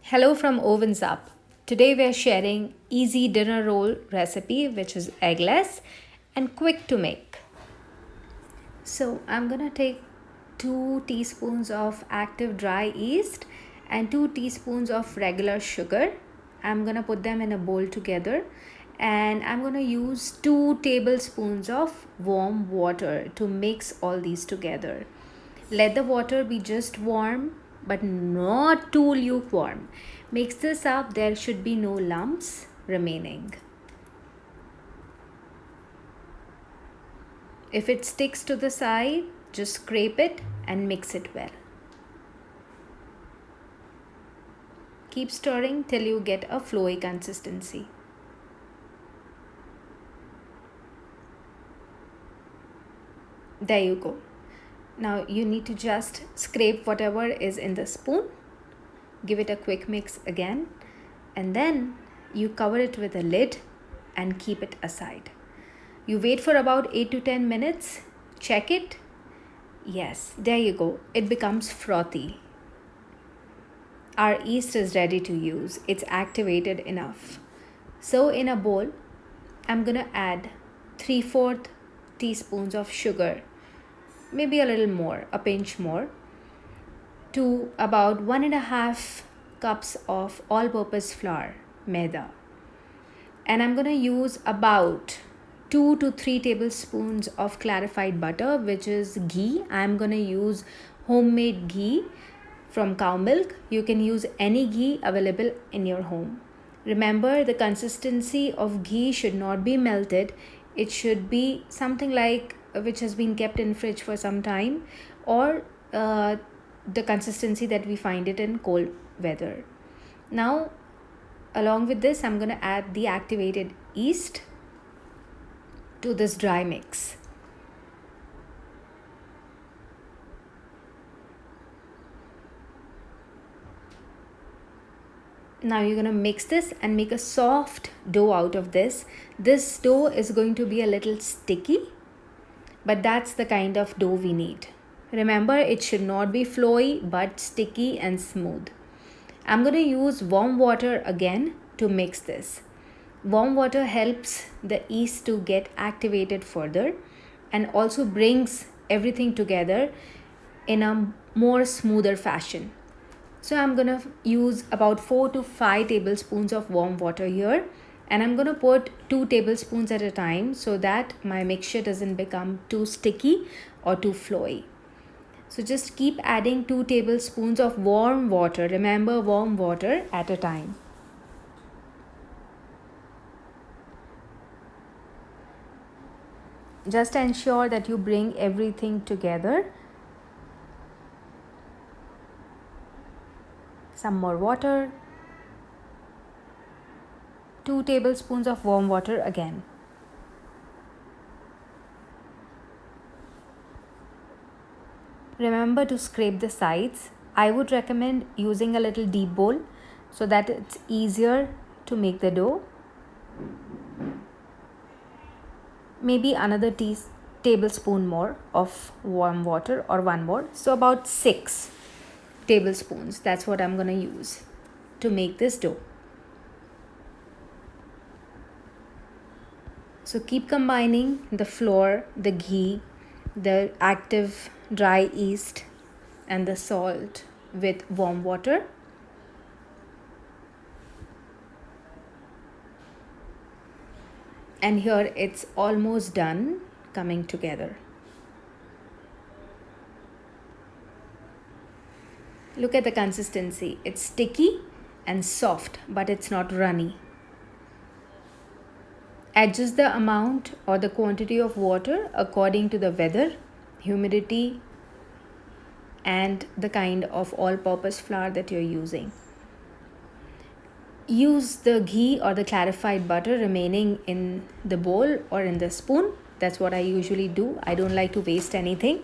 Hello from OvensUp. Today we are sharing easy dinner roll recipe which is eggless and quick to make. So I'm gonna take 2 teaspoons of active dry yeast and 2 teaspoons of regular sugar. I'm gonna put them in a bowl together and I'm gonna use 2 tablespoons of warm water to mix all these together. Let the water be just warm but not too lukewarm. Mix this up, there should be no lumps remaining. If it sticks to the side, just scrape it and mix it well. Keep stirring till you get a flowy consistency. There you go. Now you need to just scrape whatever is in the spoon. Give it a quick mix again and then you cover it with a lid and keep it aside. You wait for about 8 to 10 minutes. Check it. Yes, there you go. It becomes frothy. Our yeast is ready to use. It's activated enough. So in a bowl, I'm gonna add 3/4 teaspoons of sugar, maybe a little more, a pinch more, to about 1.5 cups of all-purpose flour, maida. And I'm gonna use about 2 to 3 tablespoons of clarified butter, which is ghee. I'm gonna use homemade ghee from cow milk. You can use any ghee available in your home. Remember, the consistency of ghee should not be melted. It should be something like which has been kept in fridge for some time, or the consistency that we find it in cold weather. Now, along with this, I'm going to add the activated yeast to this dry mix. Now you're going to mix this and make a soft dough out of this. This dough is going to be a little sticky, but that's the kind of dough we need. Remember, it should not be flowy but sticky and smooth. I'm going to use warm water again to mix this. Warm water helps the yeast to get activated further and also brings everything together in a more smoother fashion. So I'm going to use about 4 to 5 tablespoons of warm water here, and I'm going to put 2 tablespoons at a time so that my mixture doesn't become too sticky or too flowy. So just keep adding 2 tablespoons of warm water. Remember, warm water at a time. Just ensure that you bring everything together. Some more water. 2 tablespoons of warm water again. Remember to scrape the sides. I would recommend using a little deep bowl so that it's easier to make the dough. Maybe another tablespoon more of warm water or one more. So about 6 tablespoons. That's what I'm going to use to make this dough. So keep combining the flour, the ghee, the active dry yeast and the salt with warm water. And here it's almost done coming together. Look at the consistency. It's sticky and soft, but it's not runny. Adjust the amount or the quantity of water according to the weather, humidity, and the kind of all-purpose flour that you're using. Use the ghee or the clarified butter remaining in the bowl or in the spoon. That's what I usually do. I don't like to waste anything.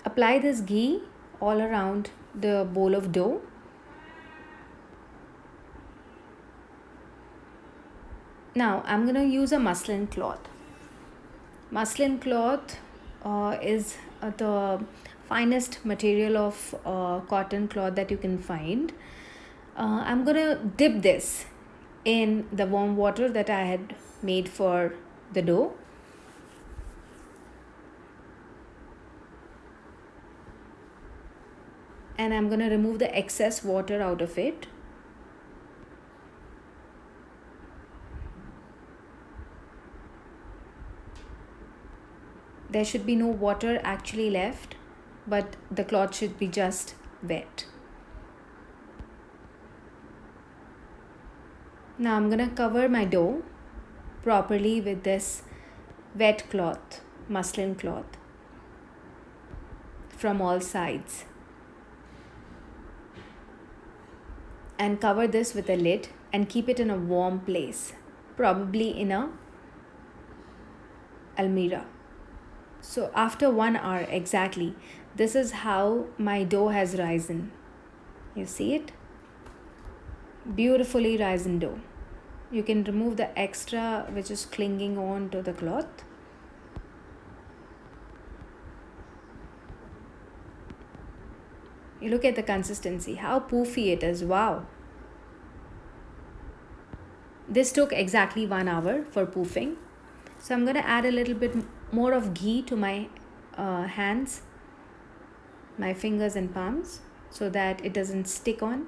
Apply this ghee all around the bowl of dough. Now I'm going to use a muslin cloth. Muslin cloth is the finest material of cotton cloth that you can find. I'm going to dip this in the warm water that I had made for the dough. And I'm going to remove the excess water out of it. There should be no water actually left, but the cloth should be just wet. Now I'm going to cover my dough properly with this wet cloth, muslin cloth, from all sides. And cover this with a lid and keep it in a warm place, probably in a almirah. So after 1 hour exactly, this is how my dough has risen. You see it? Beautifully risen dough. You can remove the extra which is clinging on to the cloth. You look at the consistency, how poofy it is. Wow. This took exactly 1 hour for poofing. So I'm going to add a little bit more of ghee to my hands, my fingers and palms, so that it doesn't stick on.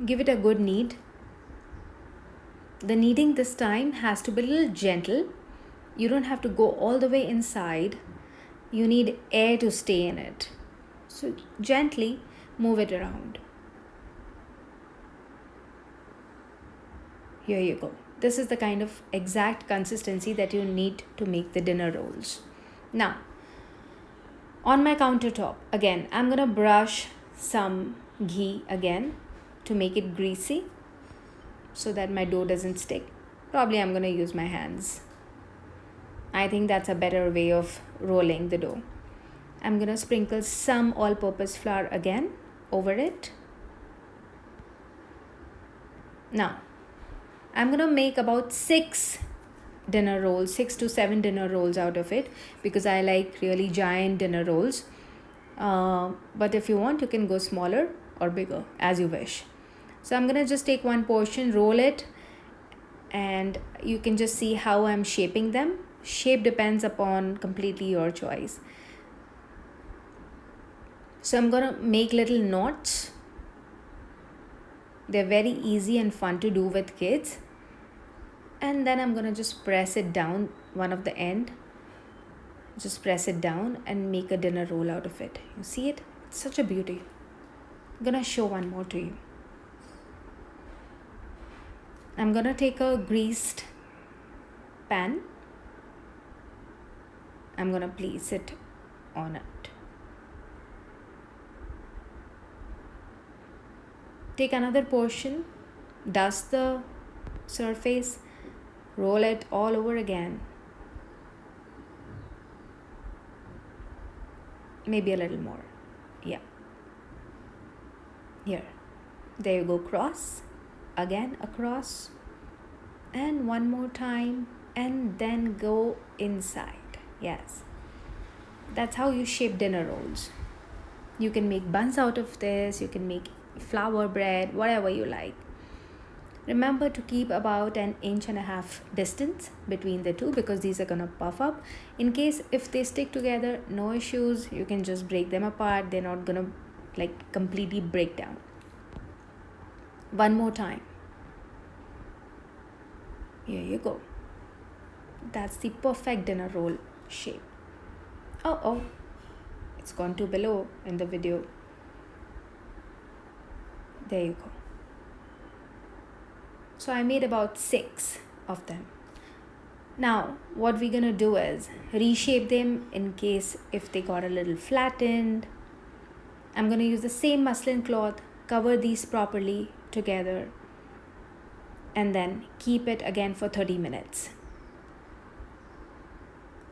Give it a good knead. The kneading this time has to be a little gentle. You don't have to go all the way inside. You need air to stay in it. So gently move it around. Here you go. This is the kind of exact consistency that you need to make the dinner rolls. Now, on my countertop, again, I'm going to brush some ghee again to make it greasy so that my dough doesn't stick. Probably I'm going to use my hands. I think that's a better way of rolling the dough. I'm going to sprinkle some all-purpose flour again over it. Now, I'm going to make about 6 dinner rolls, 6 to 7 dinner rolls out of it, because I like really giant dinner rolls. But if you want, you can go smaller or bigger as you wish. So I'm going to just take one portion, roll it, and you can just see how I'm shaping them. Shape depends upon completely your choice. So I'm going to make little knots. They're very easy and fun to do with kids. And then I'm going to just press it down, one of the end. Just press it down and make a dinner roll out of it. You see it? It's such a beauty. I'm going to show one more to you. I'm going to take a greased pan. I'm going to place it on it. Take another portion, dust the surface, roll it all over again. Maybe a little more. Yeah. Here. There you go. Cross. Again across. And one more time. And then go inside. Yes. That's how you shape dinner rolls. You can make buns out of this. You can make flour bread, whatever you like. Remember to keep about 1.5 inches distance between the two, because these are gonna puff up. In case if they stick together, no issues. You can just break them apart. They're not gonna like completely break down. One more time. Here you go. That's the perfect dinner roll shape. Oh, it's gone too below in the video. There you go. So I made about 6 of them. Now what we're gonna do is reshape them in case if they got a little flattened. I'm gonna use the same muslin cloth, cover these properly together, and then keep it again for 30 minutes.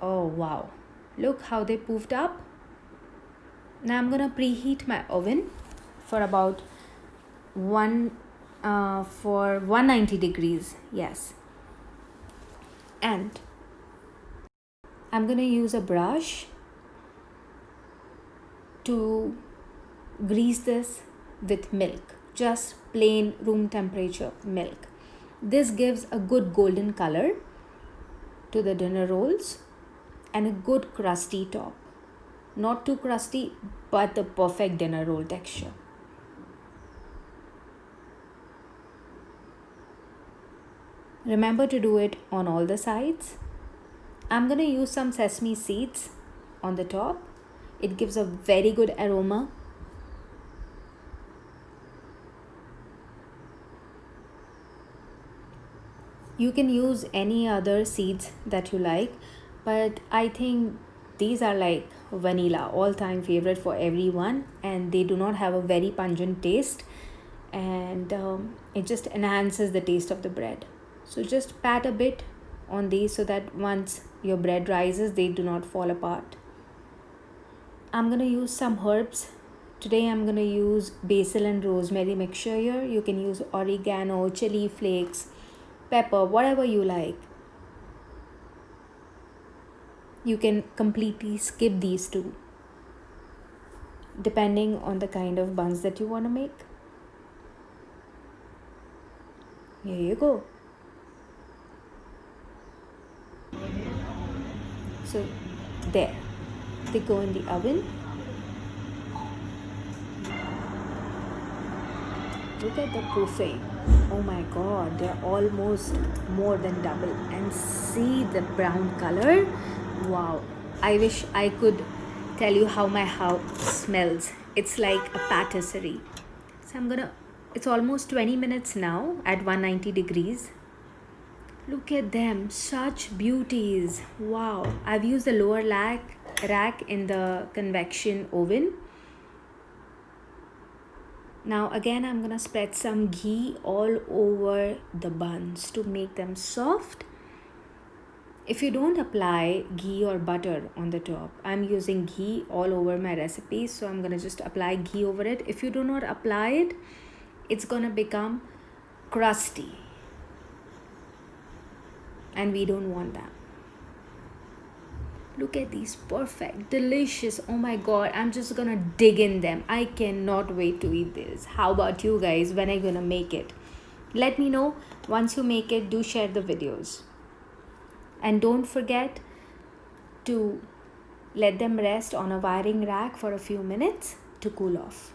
Oh wow, look how they poofed up. Now I'm gonna preheat my oven for about 1 for 190 degrees, yes. And I'm gonna use a brush to grease this with milk, just plain room temperature milk. This gives a good golden color to the dinner rolls and a good crusty top. Not too crusty, but the perfect dinner roll texture. Remember to do it on all the sides. I'm gonna use some sesame seeds on the top. It gives a very good aroma. You can use any other seeds that you like, but I think these are like vanilla, all-time favorite for everyone, and they do not have a very pungent taste, and it just enhances the taste of the bread. So just pat a bit on these so that once your bread rises, they do not fall apart. I'm gonna use some herbs. Today I'm gonna use basil and rosemary mixture here. You can use oregano, chili flakes, pepper, whatever you like. You can completely skip these two depending on the kind of buns that you want to make. Here you go. So there, they go in the oven. Look at the buffet. Oh my god, they're almost more than double. And see the brown color. Wow, I wish I could tell you how my house smells. It's like a patisserie. So it's almost 20 minutes now at 190 degrees. Look at them, such beauties. Wow, I've used the lower rack in the convection oven. Now again, I'm gonna spread some ghee all over the buns to make them soft. If you don't apply ghee or butter on the top, I'm using ghee all over my recipe, so I'm gonna just apply ghee over it. If you do not apply it, it's gonna become crusty, and we don't want that. Look at these, perfect, delicious. Oh my god, I'm just gonna dig in them. I cannot wait to eat this. How about you guys? When are you gonna make it? Let me know. Once you make it, do share the videos. And don't forget to let them rest on a wiring rack for a few minutes to cool off.